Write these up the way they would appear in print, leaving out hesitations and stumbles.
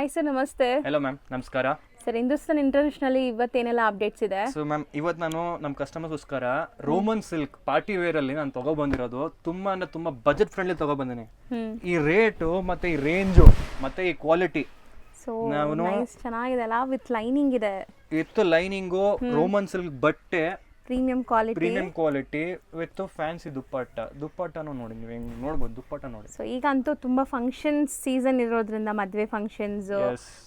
Hi sir, ನಮಸ್ತೆ. Hello ma'am, ನಮಸ್ಕಾರ sir, Hindustan internationally ಇವತ್ತೇನೆಲ್ಲ updates ಇದೆ? ಸೊ ಮ್ಯಾಮ್, ಇವತ್ತು ನಾನು ನಮ್ಮ ಕಸ್ಟಮರ್ಗೋಸ್ಕರ ರೋಮನ್ ಸಿಲ್ಕ್ ಪಾರ್ಟಿ ವೇರ್ ಅಲ್ಲಿ ನಾನು ತಗೊಬಂದಿರೋದು ತುಂಬಾ ಅಂದ್ರೆ ತುಂಬಾ ಬಜೆಟ್ ಫ್ರೆಂಡ್ಲಿ ತಗೊಬಂದಿನಿ. ಈ ರೇಟು ಮತ್ತೆ ಈ ರೇಂಜು ಮತ್ತೆ ಈ ಕ್ವಾಲಿಟಿ ಸೊ ನೈಸ್, ಚೆನ್ನಾಗಿದೆ ಅಲ್ಲ, ವಿತ್ ಲೈನಿಂಗ್ ಇದೆ. ಇತ್ತು ಲೈನಿಂಗು, ರೋಮನ್ ಸಿಲ್ಕ್ ಬಟ್ಟೆ, ಪ್ರೀಮಿಯಂ ಕ್ವಾಲಿಟಿ ವಿತ್ ಫ್ಯಾನ್ಸಿ ದುಪ್ಪಟ್ಟನು ನೋಡಿ, ನೀವು ಹೆಂಗ್ ನೋಡ್ಬೋದು ದುಪ್ಪಟ್ಟ ನೋಡಿ. ಸೊ ಈಗ ಅಂತೂ ತುಂಬಾ ಫಂಕ್ಷನ್ಸ್ ಸೀಸನ್ ಇರೋದ್ರಿಂದ, ಮದ್ವೆ ಫಂಕ್ಷನ್ಸ್,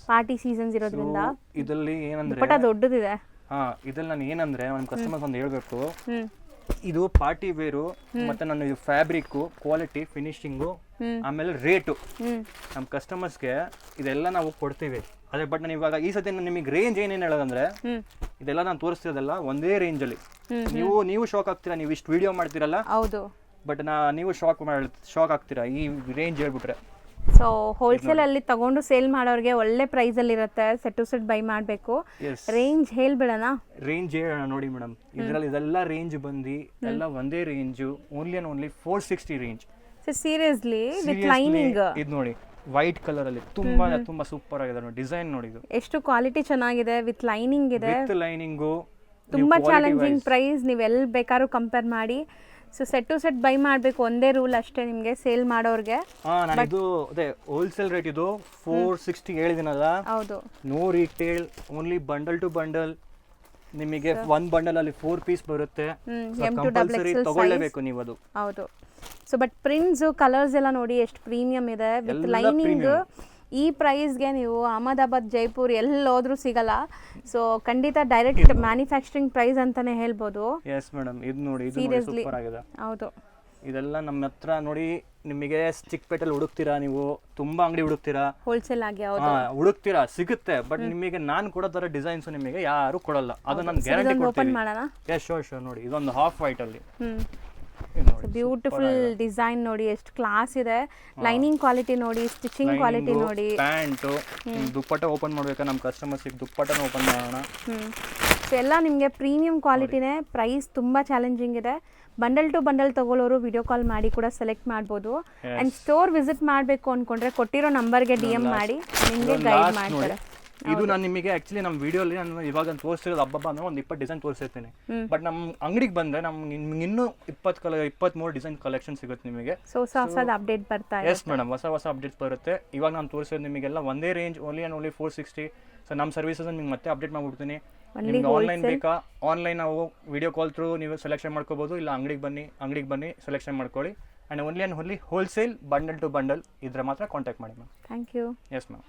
ಪಾರ್ಟಿ ಸೀಸನ್ಸ್ ಇರೋದ್ರಿಂದ ಇದರಲ್ಲಿ ಏನಂದ್ರೆ ದುಪ್ಪಟ್ಟ ದೊಡ್ಡದಿದೆ. ಇದ್ರಲ್ಲಿ ನಾನು ಏನಂದ್ರೆ ನಮ್ಮ ಕಸ್ಟಮರ್ಸ್ ಒಂದು ಹೇಳ್ಬೇಕು, ಇದು ಪಾರ್ಟಿ ವೇರು ಮತ್ತೆ ನಾನು ಇದು ಫ್ಯಾಬ್ರಿಕ್ ಕ್ವಾಲಿಟಿ, ಫಿನಿಶಿಂಗು, ಆಮೇಲೆ ರೇಟು ನಮ್ಮ ಕಸ್ಟಮರ್ಸ್ಗೆ ಇದೆಲ್ಲ ನಾವು ಕೊಡ್ತೀವಿ. ಅದೇ ಬಟ್ ನಾನು ಇವಾಗ ಈ ಸತಿ ನಿಮಗೆ ರೇಂಜ್ ಏನೇನು ಹೇಳೋದಂದ್ರೆ, ಇದೆಲ್ಲ ನಾನು ತೋರಿಸ್ತಿರೋದಲ್ಲ ಒಂದೇ ರೇಂಜ್ ಅಲ್ಲಿ. ನೀವು ಶಾಕ್ ಆಗ್ತೀರಾ, ನೀವು ಇಷ್ಟು ವಿಡಿಯೋ ಮಾಡ್ತೀರಲ್ಲ. ಹೌದು. ಬಟ್ ನೀವು ಶಾಕ್ ಆಗ್ತೀರಾ ಈ ರೇಂಜ್ ಹೇಳ್ಬಿಟ್ರೆ. ಸೊ ಹೋಲ್ಸೇಲ್ ಅಲ್ಲಿ ತಗೊಂಡು ಸೇಲ್ ಮಾಡೋರಿಗೆ ಒಳ್ಳೆ ಪ್ರೈಸ್ ಅಲ್ಲಿ ಇರುತ್ತೆ. ಸೆಟ್ ಟು ಸೆಟ್ ಬೈ ಮಾಡಬೇಕು. ರೇಂಜ್ ಹೇಳ್ಬಿಡೋಣ. ರೇಂಜ್ ಹೇಳೋಣ ನೋಡಿ ಮೇಡಮ್, ಇದರಲ್ಲಿ ಇದೆಲ್ಲ ರೇಂಜ್ ಬಂದು ಎಲ್ಲ ಒಂದೇ range, only and only 460 range. Seriously with lining ಇದು ನೋಡಿ, ವೈಟ್ ಕಲರ್ ಅಲ್ಲಿ ತುಂಬಾ ಸೂಪರ್ ಆಗಿದೆ ನೋಡಿ. ಡಿಸೈನ್ ನೋಡಿ, ಇದು ಎಷ್ಟು ಕ್ವಾಲಿಟಿ ಚೆನ್ನಾಗಿದೆ, ವಿತ್ ಲೈನಿಂಗ್ ಇದೆ. ವಿತ್ ಲೈನಿಂಗು ತುಂಬಾ ಚಾಲೆಂಜಿಂಗ್ ಪ್ರೈಸ್. ನೀವು ಎಲ್ಲಿ ಬೇಕಾದ್ರೂ ಕಂಪೇರ್ ಮಾಡಿ. So set to set buy ಮಾಡಬೇಕು, ಒಂದೇ ರೂಲ್ ಅಷ್ಟೇ ನಿಮಗೆ ಸೇಲ್ ಮಾಡೋರಿಗೆ. ಇದು ಅದೇ ಹೋಲ್ಸೇಲ್ ರೇಟ್, ಇದು 460 ಹೇಳಿದಿನಲ್ಲ. ಹೌದು. No retail, only bundle to bundle. ನಿಮಗೆ ಒಂದು ಬಂಡಲ್ ಅಲ್ಲಿ 4 ಪೀಸ್ ಬರುತ್ತೆ. ಕಂಪಲ್ಸರಿ ತಗೊಳ್ಳೇಬೇಕು ನೀವು ಅದು. ಹೌದು. ಸೊ ಬಟ್ ಪ್ರಿಂಟ್ಸ್, ಕಲರ್ಸ್ ಎಲ್ಲ ನೋಡಿ ಎಷ್ಟು ಪ್ರೀಮಿಯಂ ಇದೆ, ವಿತ್ ಲೈನಿಂಗ್. ಈ ಪ್ರೈಸ್ಗೆ ನೀವು ಅಹಮದಾಬಾದ್, ಜೈಪುರ್ ಎಲ್ಲೋದ್ರೂ ಸಿಗಲ್ಲ. ಸೊ ಖಂಡಿತ ಡೈರೆಕ್ಟ್ ಮ್ಯಾನುಫ್ಯಾಕ್ಚರಿಂಗ್ ಪ್ರೈಸ್ ಅಂತಾನೆ ಹೇಳ್ಬೋದು. ಎಸ್ ಮೇಡಮ್, ಇದು ನೋಡಿ, ಇದು ಸೂಪರ್ ಆಗಿದೆ. ಹೌದು. ಇದೆಲ್ಲ ನಮ್ಮ ಹತ್ರ ನೋಡಿ, ನಿಮಗೆ ಚಿಕ್ಕಪೇಟೆಲ್ಲಿ ಹುಡುಕ್ತೀರಾ, ನೀವು ತುಂಬಾ ಅಂಗಡಿ ಹುಡುಕ್ತೀರಾ, ಹೋಲ್ಸೇಲ್ ಆಗಿ ಹುಡುಕ್ತೀರಾ, ಸಿಗುತ್ತೆ. ಬಟ್ ನಿಮಗೆ ನಾನು ಕೊಡೋ ತರ ಡಿಸೈನ್ಸ್ ನಿಮಗೆ ಯಾರು ಕೊಡಲ್ಲ, ಅದು ನಾನು ಗ್ಯಾರಂಟಿ ಕೊಡ್ತೀನಿ. ಎಸ್, ಶೋರ್ ನೋಡಿ, ಇದೊಂದು ಹಾಫ್ ವೈಟ್ ಅಲ್ಲಿ ಬ್ಯೂಟಿಫುಲ್ ಡಿಸೈನ್ ನೋಡಿ, ಎಷ್ಟು ಕ್ಲಾಸ್ ಇದೆ. ಲೈನಿಂಗ್ ಕ್ವಾಲಿಟಿ ನೋಡಿ, ಸ್ಟಿಚಿಂಗ್ ಕ್ವಾಲಿಟಿ ನೋಡಿ. ಪ್ಯಾಂಟ್, ದುಪ್ಪಟ್ಟ ಓಪನ್ ಮಾಡ್ಬೇಕಾ ನಮ್ಮ ಕಸ್ಟಮರ್ಸ್, ದುಪ್ಪಟ್ಟನ ಓಪನ್ ಮಾಡೋಣ. ಸೊ ಎಲ್ಲ ನಿಮಗೆ ಪ್ರೀಮಿಯಂ ಕ್ವಾಲಿಟಿನೇ. ಪ್ರೈಸ್ ತುಂಬಾ ಚಾಲೆಂಜಿಂಗ್ ಇದೆ. ಬಂಡಲ್ ಟು ಬಂಡಲ್ ತಗೊಳ್ಳೋರು ವಿಡಿಯೋ ಕಾಲ್ ಮಾಡಿ ಕೂಡ ಸೆಲೆಕ್ಟ್ ಮಾಡ್ಬೋದು. ಅಂಡ್ ಸ್ಟೋರ್ ವಿಸಿಟ್ ಮಾಡಬೇಕು ಅನ್ಕೊಂಡ್ರೆ ಕೊಟ್ಟಿರೋ ನಂಬರ್ಗೆ DM ಮಾಡಿ, ನಿಮಗೆ ಗೈಡ್ ಮಾಡ್ತಾರೆ. ಇದು ನಾನು ನಿಮಗೆ ಆಕ್ಚುಲಿ ನಮ್ಮ ವಿಡಿಯೋಲಿ ನಾನು ಇವಾಗ ತೋರಿಸಿರೋದು ಹಬ್ಬ ಅಂದ್ರೆ ಒಂದು 20 ಡಿಸೈನ್ ತೋರಿಸಿರ್ತೀನಿ. ಬಟ್ ನಮ್ಮ ಅಂಗಡಿಗೆ ಬಂದ್ರೆ ನಮ್ಗೆ ಇನ್ನೂ 23 ಡಿಸೈನ್ ಕಲೆಕ್ಷನ್ ಸಿಗುತ್ತೆ ನಿಮಗೆ. ಹೊಸ ಅಪ್ಡೇಟ್ ಬರ್ತಾ ಇದೆ. ಎಸ್ ಮೇಡಮ್, ಹೊಸ ಅಪ್ಡೇಟ್ಸ್ ಬರುತ್ತೆ. ಇವಾಗ ನಾನು ತೋರಿಸಿರೋದು ನಿಮಗೆಲ್ಲ ಒಂದೇ range, only and only 460. So ನಮ್ಮ ಸರ್ವಿಸಸ್ ನಿಮ್ಗೆ ಮತ್ತೆ ಅಪ್ಡೇಟ್ ಮಾಡ್ಬಿಡ್ತೀನಿ. ನಿಮ್ಗೆ ಆನ್ಲೈನ್ ಬೇಕಾ, ಆನ್ಲೈನ್ ನಾವು ವಿಡಿಯೋ ಕಾಲ್ ಥ್ರೂ ನೀವು ಸೆಲೆಕ್ಷನ್ ಮಾಡ್ಕೋಬಹುದು. ಇಲ್ಲ ಅಂಗಡಿಗೆ ಬನ್ನಿ ಸೆಲೆಕ್ಷನ್ ಮಾಡ್ಕೊಳ್ಳಿ. And only wholesale bundle to bundle ಇದ್ರೆ ಮಾತ್ರ ಕಾಂಟ್ಯಾಕ್ಟ್ ಮಾಡಿ ma'am. Thank you. Yes ma'am.